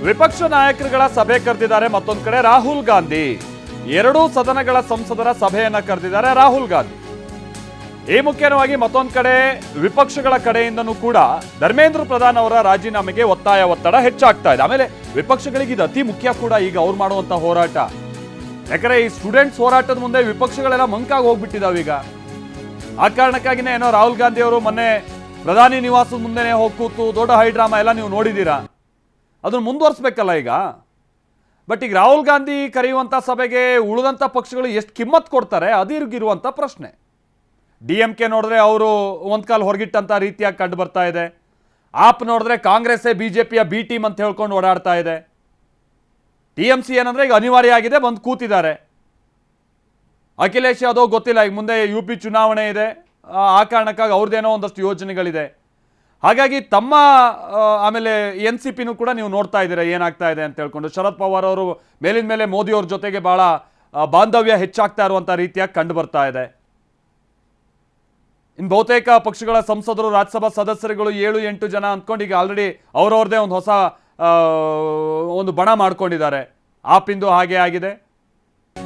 ವಿಪಕ್ಷ ನಾಯಕರುಗಳ ಸಭೆ ಕರೆದಿದ್ದಾರೆ. ಮತ್ತೊಂದು ಕಡೆ ರಾಹುಲ್ ಗಾಂಧಿ ಎರಡೂ ಸದನಗಳ ಸಂಸದರ ಸಭೆಯನ್ನ ಕರೆದಿದ್ದಾರೆ ರಾಹುಲ್ ಗಾಂಧಿ. ಈ ಮುಖ್ಯವಾಗಿ ಮತ್ತೊಂದು ಕಡೆ ವಿಪಕ್ಷಗಳ ಕಡೆಯಿಂದನೂ ಕೂಡ ಧರ್ಮೇಂದ್ರ ಪ್ರಧಾನ್ ಅವರ ರಾಜೀನಾಮೆಗೆ ಒತ್ತಡ ಹೆಚ್ಚಾಗ್ತಾ ಇದೆ. ಆಮೇಲೆ ವಿಪಕ್ಷಗಳಿಗೆ ಇದು ಅತಿ ಮುಖ್ಯ ಕೂಡ ಈಗ ಅವ್ರು ಮಾಡುವಂತ ಹೋರಾಟ. ಯಾಕಂದ್ರೆ ಈ ಸ್ಟೂಡೆಂಟ್ಸ್ ಹೋರಾಟದ ಮುಂದೆ ವಿಪಕ್ಷಗಳೆಲ್ಲ ಮಂಕಾಗಿ ಹೋಗ್ಬಿಟ್ಟಿದಾವೆ ಈಗ. ಆ ಕಾರಣಕ್ಕಾಗಿನೇ ಏನೋ ರಾಹುಲ್ ಗಾಂಧಿ ಅವರು ಮೊನ್ನೆ ಪ್ರಧಾನಿ ನಿವಾಸದ ಮುಂದೆನೆ ಹೋಗಿ ಕೂತು ದೊಡ್ಡ ಹೈಡ್ರಾಮಾ ಎಲ್ಲ ನೀವು ನೋಡಿದ್ದೀರಾ. ಅದನ್ನು ಮುಂದುವರಿಸ್ಬೇಕಲ್ಲ ಈಗ. ಬಟ್ ಈಗ ರಾಹುಲ್ ಗಾಂಧಿ ಕರೆಯುವಂಥ ಸಭೆಗೆ ಉಳಿದಂಥ ಪಕ್ಷಗಳು ಎಷ್ಟು ಕಿಮ್ಮತ್ ಕೊಡ್ತಾರೆ ಅದಿರುಗಿರುವಂಥ ಪ್ರಶ್ನೆ. DMK ನೋಡಿದ್ರೆ ಅವರು ಒಂದು ಕಾಲು ಹೊರಗಿಟ್ಟಂಥ ರೀತಿಯಾಗಿ ಕಂಡು ಬರ್ತಾ ಇದೆ. ಆಪ್ ನೋಡಿದ್ರೆ ಕಾಂಗ್ರೆಸ್ಸೇ BJPಯ ಬಿ ಟೀಮ್ ಅಂತ ಹೇಳ್ಕೊಂಡು ಓಡಾಡ್ತಾ ಇದೆ. TMC ಏನಂದ್ರೆ ಈಗ ಅನಿವಾರ್ಯ ಆಗಿದೆ, ಬಂದು ಕೂತಿದ್ದಾರೆ. ಅಖಿಲೇಶ್ ಯಾದವ್ ಗೊತ್ತಿಲ್ಲ, ಈಗ ಮುಂದೆ UP ಚುನಾವಣೆ ಇದೆ, ಆ ಕಾರಣಕ್ಕಾಗಿ ಅವ್ರದ್ದೇನೋ ಒಂದಷ್ಟು ಯೋಜನೆಗಳಿದೆ. ಹಾಗಾಗಿ ತಮ್ಮ ಆಮೇಲೆ NCPನೂ ಕೂಡ ನೀವು ನೋಡ್ತಾ ಇದ್ದೀರಾ ಏನಾಗ್ತಾ ಇದೆ ಅಂತ ಹೇಳ್ಕೊಂಡು. ಶರದ್ ಪವಾರ್ ಅವರು ಮೇಲಿನ ಮೇಲೆ ಮೋದಿ ಅವ್ರ ಜೊತೆಗೆ ಬಹಳ ಬಾಂಧವ್ಯ ಹೆಚ್ಚಾಗ್ತಾ ಇರುವಂಥ ರೀತಿಯಾಗಿ ಕಂಡು ಬರ್ತಾ ಇದೆ. ಇನ್ನು ಬಹುತೇಕ ಪಕ್ಷಗಳ ಸಂಸದರು ರಾಜ್ಯಸಭಾ ಸದಸ್ಯರುಗಳು 7-8 ಜನ ಅಂದ್ಕೊಂಡು ಈಗ ಆಲ್ರೆಡಿ ಅವ್ರವ್ರದೇ ಒಂದು ಹೊಸ ಒಂದು ಬಣ ಮಾಡ್ಕೊಂಡಿದ್ದಾರೆ. ಆಪಿಂದು ಹಾಗೆ ಆಗಿದೆ.